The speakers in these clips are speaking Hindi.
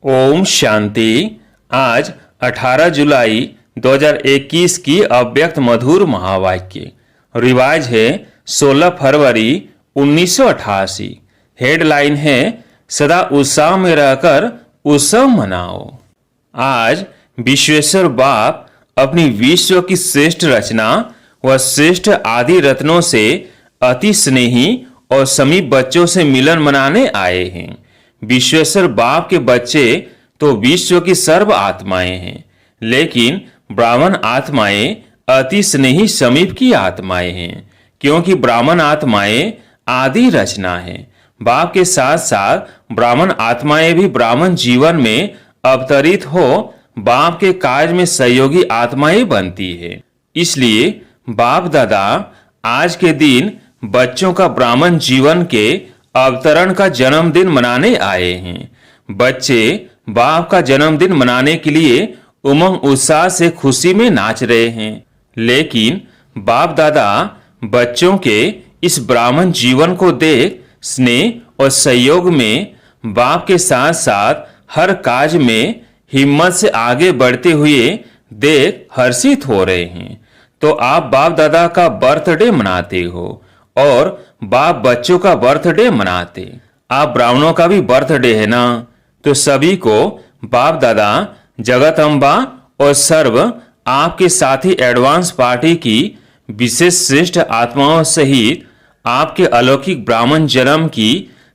ओम शांति। आज 18 जुलाई 2021 की अव्यक्त मधुर महावाक्य। रिवाज है 16 फरवरी 1988। हेडलाइन है सदा उत्साह में रहकर उत्सव मनाओ। आज विश्वेश्वर बाप अपनी विश्व की श्रेष्ठ रचना व श्रेष्ठ आदि रत्नों से अति स्नेही और समीप बच्चों से मिलन मनाने आए हैं। विश्वेश्वर बाप के बच्चे तो विश्व की सर्व आत्माएं हैं, लेकिन ब्राह्मण आत्माएं अति स्नेही समीप की आत्माएं हैं, क्योंकि ब्राह्मण आत्माएं आदि रचना है। बाप के साथ साथ ब्राह्मण आत्माएं भी ब्राह्मण जीवन में अवतरित हो बाप के कार्य में सहयोगी आत्माएं बनती है। इसलिए बाप दादा आज के दिन बच्चों का ब्राह्मण जीवन के अवतरण का जन्मदिन मनाने आए हैं। बच्चे बाप का जन्मदिन मनाने के लिए उमंग उत्साह से खुशी में नाच रहे हैं, लेकिन बाप दादा बच्चों के इस ब्राह्मण जीवन को देख स्नेह और सहयोग में बाप के साथ साथ हर कार्य में हिम्मत से आगे बढ़ते हुए देख हर्षित हो रहे हैं। तो आप बाप दादा का बर्थडे मनाते हो और बाप बच्चों का बर्थडे मनाते। आप ब्राह्मणों का भी बर्थडे है ना, तो सभी को बाप दादा जगत अम्बा और सर्व आपके साथी एडवांस पार्टी की विशेष श्रेष्ठ आत्माओं सहित आपके अलौकिक ब्राह्मण जन्म की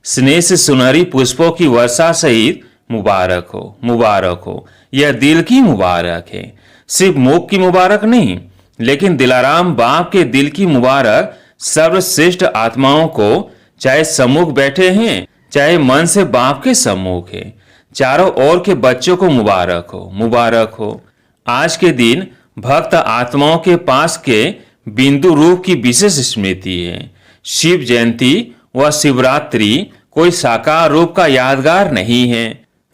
स्नेह से सुनहरी पुष्पों की वर्षा सहित मुबारक हो, मुबारक हो। यह दिल की मुबारक है, सिर्फ मुख की मुबारक नहीं, लेकिन दिलाराम बाप के दिल की मुबारक सर्वश्रेष्ठ आत्माओं को, चाहे सम्मुख बैठे हैं चाहे मन से बाप के सम्मुख है, चारों ओर के बच्चों को मुबारक हो, मुबारक हो। आज के दिन भक्त आत्माओं के पास के बिंदु रूप की विशेष स्मृति है। शिव जयंती व शिवरात्रि कोई साकार रूप का यादगार नहीं है,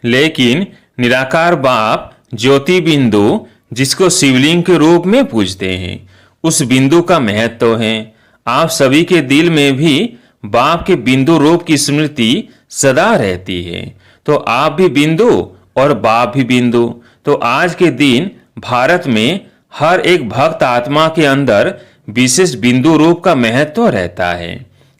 लेकिन निराकार बाप ज्योति बिंदु जिसको शिवलिंग के रूप में पूजते हैं, उस बिंदु का महत्व है। आप सभी के दिल में भी बाप के बिंदु रूप की स्मृति सदा रहती है, तो आप भी बिंदु और बाप भी बिंदु। तो आज के दिन भारत में हर एक भक्त आत्मा के अंदर विशेष बिंदु रूप का महत्व रहता है।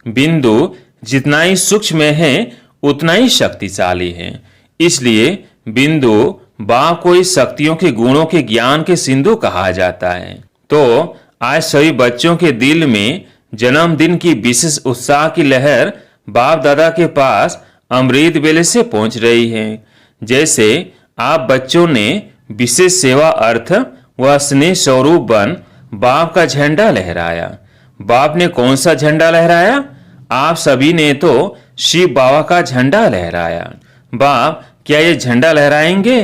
बिंदु जितना ही सूक्ष्म है उतना ही शक्तिशाली है। इसलिए बिंदु बाप को इस शक्तियों के गुणों के ज्ञान के सिंधु कहा जाता है। तो आज सभी बच्चों के दिल में जन्मदिन की विशेष उत्साह की लहर बाप दादा के पास अमृत बेले से पहुंच रही है। जैसे आप बच्चों ने विशेष सेवा अर्थ व स्नेह स्वरूप बन बाप का झंडा लहराया। बाप ने कौन सा झंडा लहराया? आप सभी ने तो शिव बाबा का झंडा लहराया। बाप क्या ये झंडा लहराएंगे?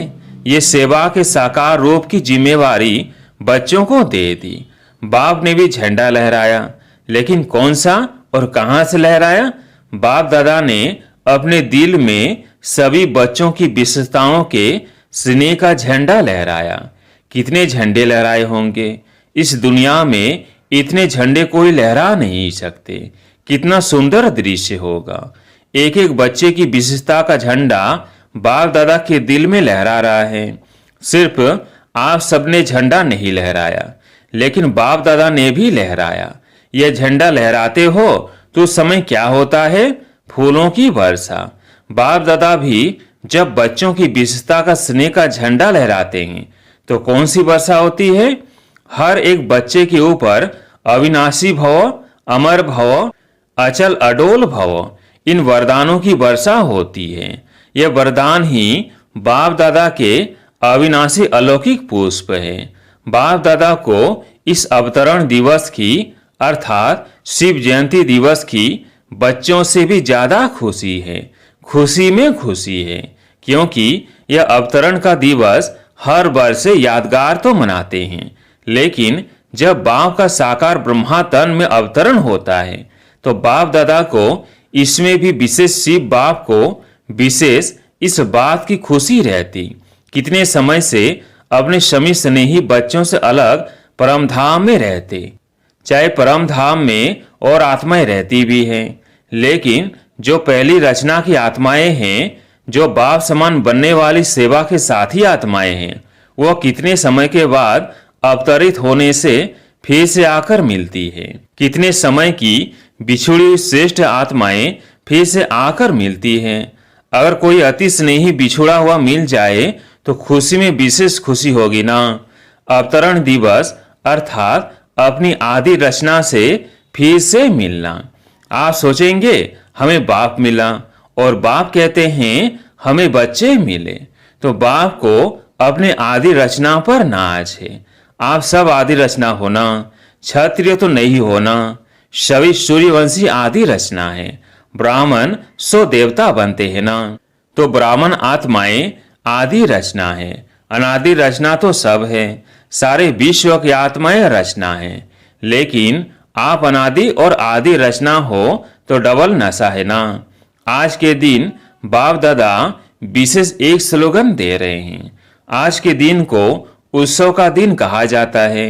ये सेवा के साकार रूप की जिम्मेवारी बच्चों को दे दी। बाप ने भी झंडा लहराया, लेकिन कौन सा और कहां से लहराया? बाप दादा ने अपने दिल में सभी बच्चों की विशेषताओं के स्नेह का झंडा लहराया। कितने झंडे लहराए होंगे? इस दुनिया में इतने झंडे कोई लहरा नहीं सकते। कितना सुंदर दृश्य होगा। एक एक बच्चे की विशेषता का झंडा बाप दादा के दिल में लहरा रहा है। सिर्फ आप सबने झंडा नहीं लहराया, लेकिन बाप दादा ने भी लहराया। यह झंडा लहराते हो तो समय क्या होता है? फूलों की वर्षा। बाप दादा भी जब बच्चों की विशेषता का स्नेह का झंडा लहराते हैं तो कौन सी वर्षा होती है? हर एक बच्चे के ऊपर अविनाशी भव, अमर भव, अचल अडोल भव, इन वरदानों की वर्षा होती है। यह वरदान ही बाप दादा के अविनाशी अलौकिक पुष्प है। बाप दादा को इस अवतरण दिवस की अर्थात शिव जयंती दिवस की बच्चों से भी ज्यादा खुशी है। खुशी में खुशी है, क्योंकि यह अवतरण का दिवस हर वर्ष यादगार तो मनाते हैं, लेकिन जब बाप का साकार ब्रह्मा तन में अवतरण होता है तो बाप दादा को इसमें भी विशेष शिव बाप को विशेष इस बात की खुशी रहती। कितने समय से अपने समी स्नेही बच्चों से अलग परम धाम में रहते। चाहे परम धाम में और आत्माएं रहती भी हैं, लेकिन जो पहली रचना की आत्माएं हैं, जो बाप समान बनने वाली सेवा के साथी आत्माएं हैं, वह कितने समय के बाद अवतरित होने से फिर से आकर मिलती है। कितने समय की बिछुड़ी हुई श्रेष्ठ आत्माएं फिर से आकर मिलती हैं। अगर कोई अति स्नेही बिछुड़ा हुआ मिल जाए तो खुशी में विशेष खुशी होगी ना। अवतरण दिवस अर्थात अपनी आदि रचना से फिर से मिलना। आप सोचेंगे हमें बाप मिला और बाप कहते हैं हमें बच्चे मिले, तो बाप को अपने आदि रचना पर नाज है। आप सब आदि रचना होना, क्षत्रिय तो नहीं होना। सभी सूर्यवंशी आदि रचना है। ब्राह्मण सो देवता बनते हैं ना। तो ब्राह्मण आत्माएं आदि रचना है। अनादि रचना तो सब है। सारे विश्व की आत्माएं रचना है। लेकिन आप अनादि और आदि रचना हो तो डबल नशा है ना। आज के दिन बाप दादा विशेष एक स्लोगन दे रहे हैं। आज के दिन को उत्सव का दिन कहा जाता है।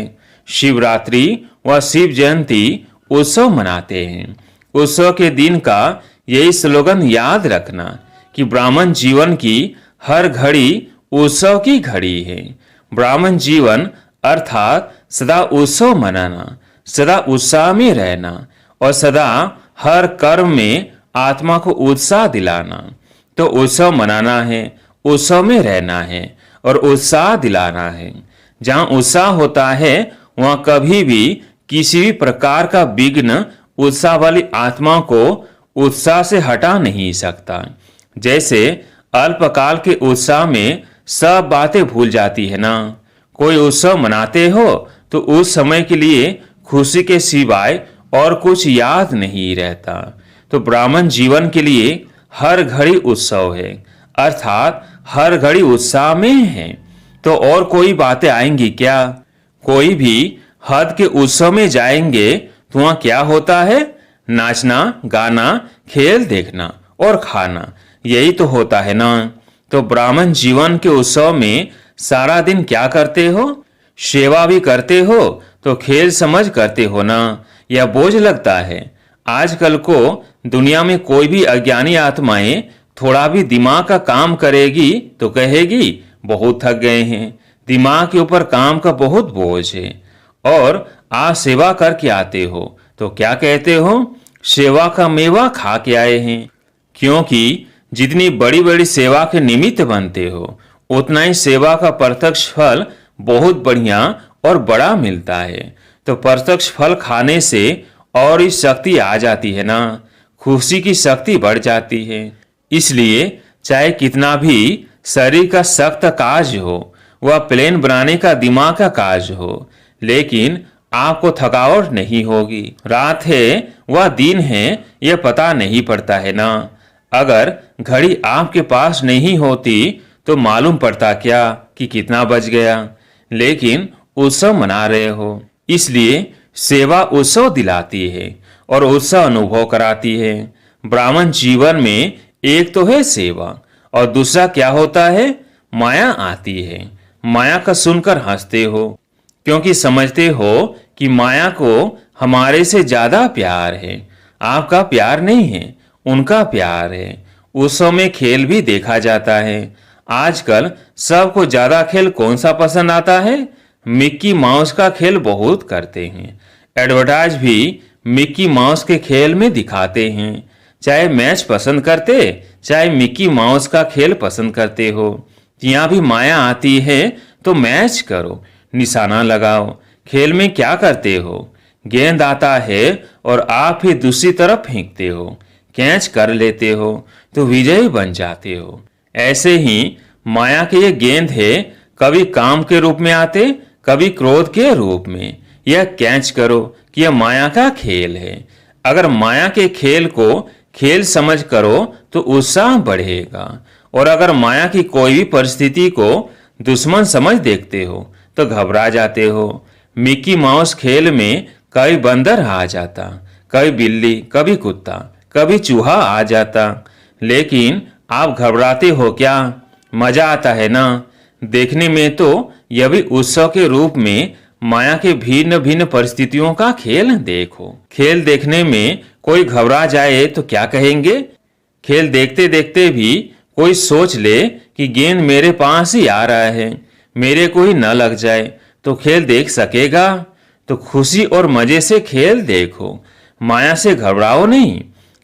शिवरात्रि व शिव जयंती उत्सव मनाते हैं। उत्सव के दिन का यही स्लोगन याद रखना कि ब्राह्मण जीवन की हर घड़ी उत्सव की घड़ी है। ब्राह्मण जीवन अर्थात सदा उत्सव मनाना, सदा उत्साह में रहना और सदा हर कर्म में आत्मा को उत्साह दिलाना। तो उत्सव मनाना है, उत्सव में रहना है और उत्साह दिलाना है। जहाँ उत्साह होता है वहाँ कभी भी किसी भी प्रकार का विघ्न उत्साह वाली आत्मा को उत्साह से हटा नहीं सकता। जैसे अल्पकाल के उत्साह में सब बातें भूल जाती है ना। कोई उत्सव मनाते हो तो उस समय के लिए खुशी के सिवाय और कुछ याद नहीं रहता। तो ब्राह्मण जीवन के लिए हर घड़ी उत्सव है, अर्थात हर घड़ी उत्साह में है। तो और कोई बातें आएंगी क्या? कोई भी हद के उत्सव में जाएंगे तो वहां क्या होता है? नाचना, गाना, खेल देखना और खाना, यही तो होता है ना। तो ब्राह्मण जीवन के उत्सव में सारा दिन क्या करते हो? सेवा भी करते हो तो खेल समझ करते हो ना, या बोझ लगता है? आजकल को दुनिया में कोई भी अज्ञानी आत्माएं थोड़ा भी दिमाग का काम करेगी तो कहेगी बहुत थक गए हैं, दिमाग के ऊपर काम का बहुत बोझ है। और आप सेवा करके आते हो तो क्या कहते हो? सेवा का मेवा खा के आए हैं। क्योंकि जितनी बड़ी बड़ी सेवा के निमित्त बनते हो उतना ही सेवा का प्रत्यक्ष फल बहुत बढ़िया और बड़ा मिलता है। तो प्रत्यक्ष फल खाने से और ही शक्ति आ जाती है ना, खुशी की शक्ति बढ़ जाती है। इसलिए चाहे कितना भी शरीर का सख्त काज हो, वह प्लेन बनाने का दिमाग का काज हो, लेकिन आपको थकावट नहीं होगी। रात है वह दिन है यह पता नहीं पड़ता है ना। अगर घड़ी आपके पास नहीं होती तो मालूम पड़ता क्या कि कितना बज गया। लेकिन उत्सव मना रहे हो, इसलिए सेवा उत्सव दिलाती है और उत्सव अनुभव कराती है। ब्राह्मण जीवन में एक तो है सेवा और दूसरा क्या होता है? माया आती है। माया का सुनकर हंसते हो क्योंकि समझते हो कि माया को हमारे से ज्यादा प्यार है। आपका प्यार नहीं है, उनका प्यार है। उत्सव में खेल भी देखा जाता है। आजकल सबको ज्यादा खेल कौन सा पसंद आता है? मिक्की माउस का खेल बहुत करते हैं। एडवर्टाइज भी मिक्की माउस के खेल में दिखाते हैं। चाहे मैच पसंद करते, चाहे मिक्की माउस का खेल पसंद करते हो, यहाँ भी माया आती है तो मैच करो, निशाना लगाओ। खेल में क्या करते हो? गेंद आता है और आप ही दूसरी तरफ फेंकते हो, कैच कर लेते हो तो विजयी बन जाते हो। ऐसे ही माया के ये गेंद है, कभी काम के रूप में आते, कभी क्रोध के रूप में। यह कैच करो कि यह माया का खेल है। अगर माया के खेल को खेल समझ करो तो उत्साह बढ़ेगा, और अगर माया की कोई भी परिस्थिति को दुश्मन समझ देखते हो तो घबरा जाते हो। मिक्की माउस खेल में कभी बंदर आ जाता, कभी बिल्ली, कभी कुत्ता, कभी चूहा आ जाता, लेकिन आप घबराते हो क्या? मजा आता है ना। देखने में तो यह भी उत्सव के रूप में माया के भिन्न भिन्न परिस्थितियों का खेल देखो। खेल देखने में कोई घबरा जाए तो क्या कहेंगे? खेल देखते देखते भी कोई सोच ले कि गेंद मेरे पास ही आ रहा है, मेरे को ही न लग जाए, तो खेल देख सकेगा? तो खुशी और मजे से खेल देखो, माया से घबराओ नहीं,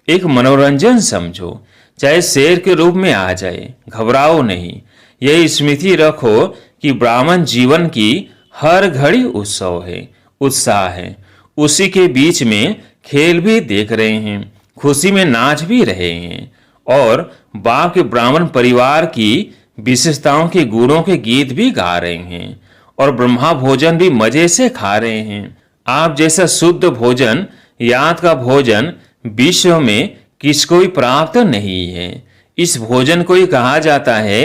एक मनोरंजन समझो। चाहे शेर के रूप में आ जाए, घबराओ नहीं। यही स्मृति रखो कि ब्राह्मण जीवन की हर घड़ी उत्सव है, उत्साह है। उसी के बीच में खेल भी देख रहे हैं, खुशी में नाच भी रहे हैं, और बाप के ब्राह्मण परिवार की विशेषताओं के गुणों के गीत भी गा रहे हैं, और ब्रह्मा भोजन भी मजे से खा रहे हैं। आप जैसा शुद्ध भोजन, याद का भोजन विश्व में किसको भी प्राप्त नहीं है। इस भोजन को ही कहा जाता है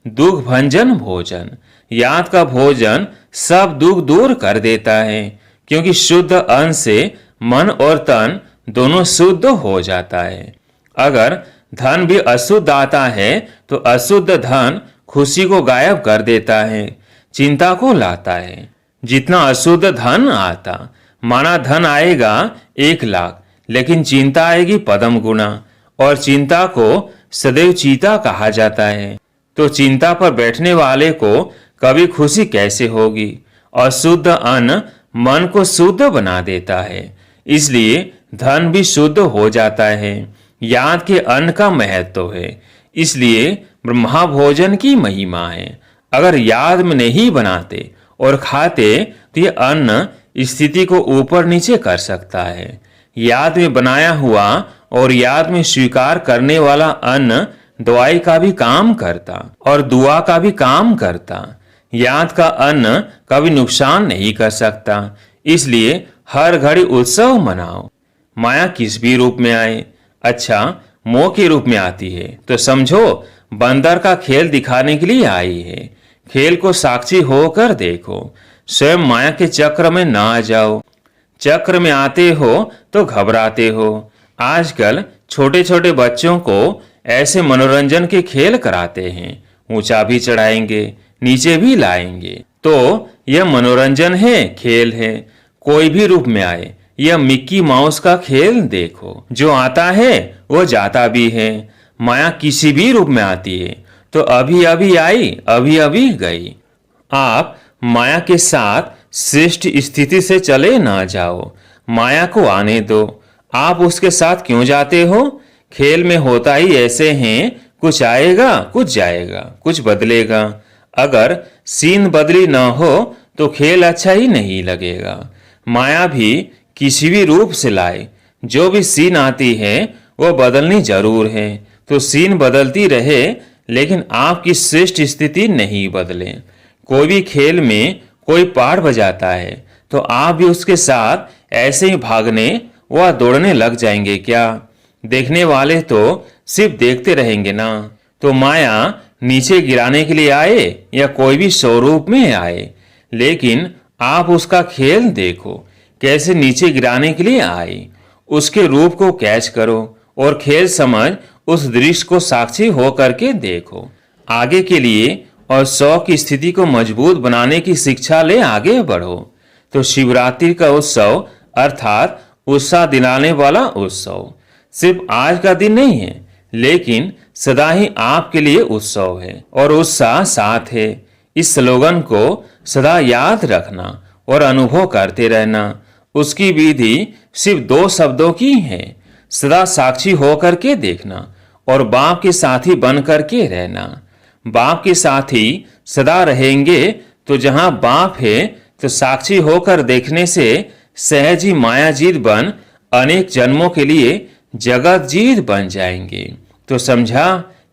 दुख भंजन भोजन। याद का भोजन सब दुख दूर कर देता है, क्योंकि शुद्ध अन्न से मन और तन दोनों शुद्ध हो जाता है। अगर धन भी अशुद्ध आता है तो अशुद्ध धन खुशी को गायब कर देता है, चिंता को लाता है। जितना अशुद्ध धन आता, माना धन आएगा 1,00,000, लेकिन चिंता आएगी पद्म गुना, और चिंता को सदैव चीता कहा जाता है। तो चिंता पर बैठने वाले को कभी खुशी कैसे होगी? अशुद्ध अन्न मन को शुद्ध बना देता है, इसलिए धन भी शुद्ध हो जाता है। याद के अन्न का महत्व है, इसलिए ब्रह्मा भोजन की महिमा है। अगर याद में नहीं बनाते और खाते तो ये अन्न स्थिति को ऊपर नीचे कर सकता है। याद में बनाया हुआ और याद में स्वीकार करने वाला अन्न दवाई का भी काम करता और दुआ का भी काम करता। याद का अन्न कभी नुकसान नहीं कर सकता, इसलिए हर घड़ी उत्सव मनाओ। माया किस भी रूप में आए, अच्छा मोह के रूप में आती है तो समझो बंदर का खेल दिखाने के लिए आई है। खेल को साक्षी होकर देखो, स्वयं माया के चक्र में ना आ जाओ। चक्र में आते हो तो घबराते हो। आजकल छोटे छोटे बच्चों को ऐसे मनोरंजन के खेल कराते हैं, ऊंचा भी चढ़ाएंगे, नीचे भी लाएंगे। तो यह मनोरंजन है, खेल है, कोई भी रूप में आए। यह मिक्की माउस का खेल देखो, जो आता है वो जाता भी है। माया किसी भी रूप में आती है तो अभी अभी आई, अभी अभी गई। आप माया के साथ श्रेष्ठ स्थिति से चले ना जाओ, माया को आने दो। आप उसके साथ क्यों जाते हो? खेल में होता ही ऐसे हैं, कुछ आएगा, कुछ जाएगा, कुछ बदलेगा। अगर सीन बदली न हो तो खेल अच्छा ही नहीं लगेगा। माया भी किसी भी रूप से लाए, जो भी सीन आती है वो बदलनी जरूर है। तो सीन बदलती रहे, लेकिन आपकी श्रेष्ठ स्थिति नहीं बदले। कोई भी खेल में कोई पाठ बजाता है तो आप भी उसके साथ ऐसे ही भागने व दौड़ने लग जाएंगे क्या? देखने वाले तो सिर्फ देखते रहेंगे ना। तो माया नीचे गिराने के लिए आए या कोई भी स्वरूप में आए, लेकिन आप उसका खेल देखो, कैसे नीचे गिराने के लिए आई। उसके रूप को कैच करो और खेल समझ उस दृश्य को साक्षी हो करके देखो। आगे के लिए और 100 की स्थिति को मजबूत बनाने की शिक्षा ले आगे बढ़ो। तो शिवरात्रि का उत्सव अर्थात उत्साह दिलाने वाला उत्सव सिर्फ आज का दिन नहीं है, लेकिन सदा ही आपके लिए उत्सव है और उत्साह साथ है। इस स्लोगन को सदा याद रखना और अनुभव करते रहना। उसकी विधि सिर्फ 2 शब्दों की है, सदा साक्षी होकर के देखना और बाप के साथी बन करके रहना। बाप के साथी सदा रहेंगे तो जहां बाप है तो साक्षी होकर देखने से सहज ही माया जीत बन अनेक जन्मों के लिए जगत जीत बन जाएंगे। तो समझा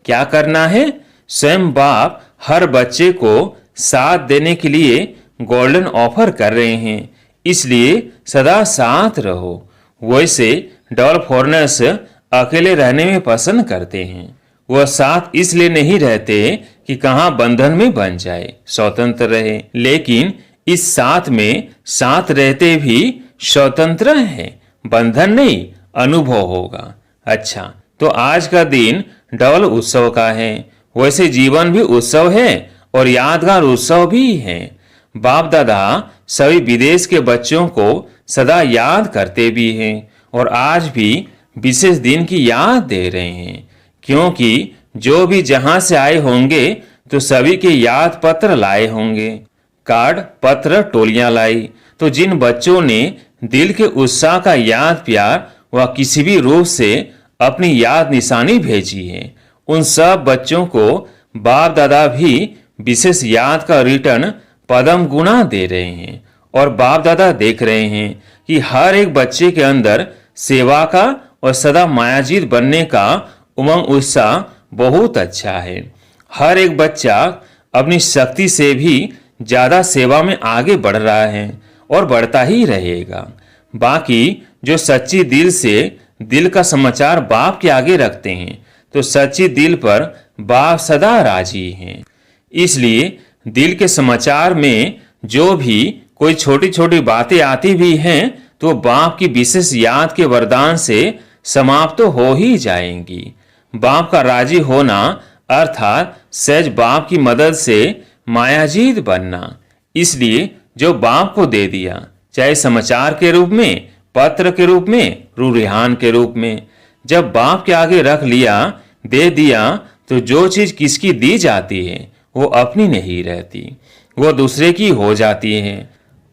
क्या करना है? स्वयं बाप हर बच्चे को साथ देने के लिए गोल्डन ऑफर कर रहे हैं, इसलिए सदा साथ रहो। वैसे डबल फॉरनर्स अकेले रहने में पसंद करते हैं। वह साथ इसलिए नहीं रहते कि कहां बंधन में बन जाए, स्वतंत्र रहे, लेकिन इस साथ में साथ रहते भी स्वतंत्र है, बंधन नहीं, अनुभव होगा। अच्छा, तो आज का दिन डबल उत्सव का है। वैसे जीवन भी उत्सव है और यादगार उत्सव भी है। बाप दादा सभी विदेश के बच्चों को सदा याद करते भी हैं और आज भी विशेष दिन की याद दे रहे हैं, क्योंकि जो भी जहां से आए होंगे तो सभी के याद पत्र लाए होंगे। कार्ड, पत्र, टोलियां लाई। तो जिन बच्चों ने दिल के उत्साह का याद प्यार व किसी भी रूप से अपनी याद निशानी भेजी है, उन सब बच्चों को बाप दादा भी विशेष याद का रिटर्न पदम गुना दे रहे हैं। और बाप दादा देख रहे हैं कि हर एक बच्चे के अंदर सेवा का और सदा मायाजीत बनने का उमंग उत्साह बहुत अच्छा है। हर एक बच्चा अपनी शक्ति से भी ज्यादा सेवा में आगे बढ़ रहा है और बढ़ता ही रहेगा। बाकी जो सच्ची दिल से दिल का समाचार बाप के आगे रखते हैं तो सच्ची दिल पर बाप सदा राजी हैं। इसलिए दिल के समाचार में जो भी कोई छोटी छोटी बातें आती भी हैं तो बाप की विशेष याद के वरदान से समाप्त तो हो ही जाएंगी। बाप का राजी होना अर्थात सहज बाप की मदद से मायाजीत बनना। इसलिए जो बाप को दे दिया, चाहे समाचार के रूप में, पत्र के रूप में, रूरिहान के रूप में, जब बाप के आगे रख लिया, दे दिया, तो जो चीज किसकी दी जाती है वो अपनी नहीं रहती, वो दूसरे की हो जाती है।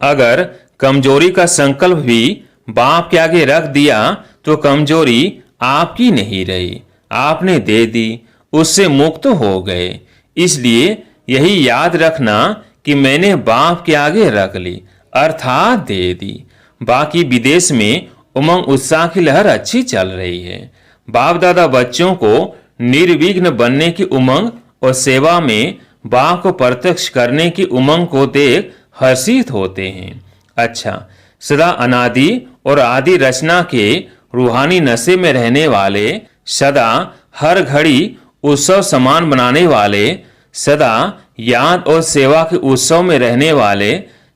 अगर कमजोरी का संकल्प भी बाप के आगे रख दिया तो कमजोरी आपकी नहीं रही, आपने दे दी, उससे मुक्त हो गए। इसलिए यही याद रखना कि मैंने बाप के आगे रख ली अर्थात दे दी। बाकी विदेश में उमंग उत्साह की लहर अच्छी चल रही है। बाप दादा बच्चों को निर्विघ्न बनने की उमंग और सेवा में बाप को प्रत्यक्ष करने की उमंग को देख हर्षित होते हैं। अच्छा, सदा अनादि और आदि रचना के रूहानी नशे में रहने वाले, सदा हर घड़ी उत्सव समान बनाने वाले, सदा याद और सेवा के उत्सव में रहने वाले,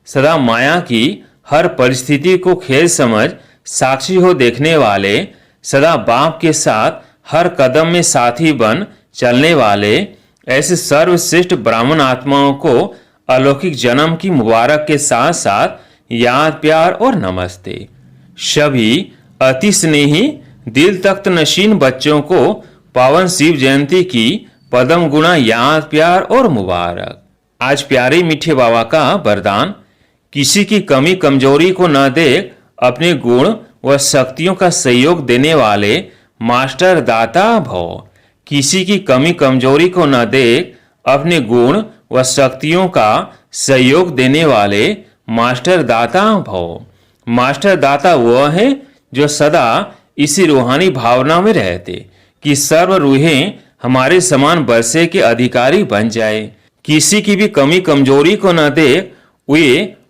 सदा माया की हर परिस्थिति को खेल समझ साक्षी हो देखने वाले, सदा बाप के साथ हर कदम में साथी बन चलने वाले, ऐसे सर्वश्रेष्ठ ब्राह्मण आत्माओं को अलौकिक जन्म की मुबारक के साथ साथ याद प्यार और नमस्ते। सभी अति स्नेही दिल तख्त नशीन बच्चों को पावन शिव जयंती की पदम गुना याद प्यार और मुबारक। आज प्यारे मीठे बाबा का वरदान, किसी की कमी कमजोरी को न देख अपने गुण व शक्तियों का सहयोग देने वाले मास्टर दाता भव। किसी की कमी कमजोरी को न देख अपने गुण व शक्तियों का सहयोग देने वाले मास्टर दाता भव। मास्टर दाता वह है जो सदा इसी रूहानी भावना में रहते कि सर्व रूहें हमारे समान बरसे के अधिकारी बन जाए। किसी की भी कमी कमजोरी को न देख वे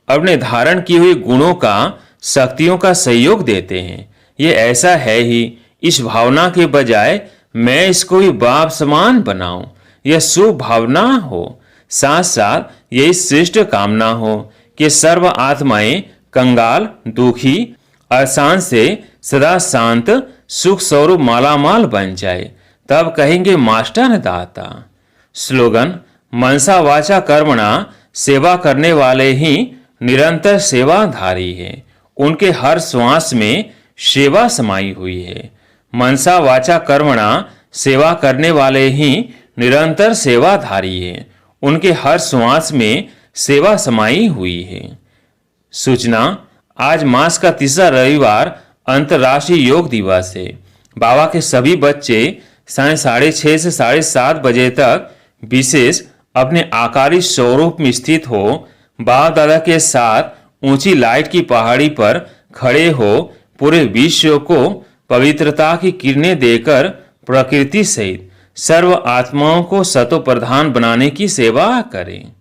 अपने धारण किए हुए गुणों का शक्तियों का सहयोग देते हैं। ये ऐसा है ही, इस भावना के बजाय मैं इसको भी बाप समान बनाऊं, यह शुभ भावना हो। साथ साथ यही श्रेष्ठ कामना हो कि सर्व आत्माएं कंगाल, दुखी, अशांत से सदा शांत सुख स्वरूप मालामाल बन जाए, तब कहेंगे मास्टर दाता। स्लोगन, मनसा वाचा कर्मणा सेवा करने वाले ही निरंतर सेवाधारी है। उनके हर श्वास में सेवा समाई हुई है। मनसा वाचा कर्मणा सेवा करने वाले ही निरंतर सेवाधारी है। उनके हर श्वास में सेवा समाई हुई है। सूचना, आज मास का तीसरा रविवार अंतर्राष्ट्रीय योग दिवस है। बाबा के सभी बच्चे 6:30 से 7:30 बजे तक विशेष अपने आकारी स्वरूप में स्थित हो बाप दादा के साथ ऊंची लाइट की पहाड़ी पर खड़े हो पूरे विश्व को पवित्रता की किरणें देकर प्रकृति सहित सर्व आत्माओं को सतो प्रधान बनाने की सेवा करें।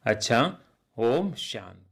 अच्छा, ओम शांति।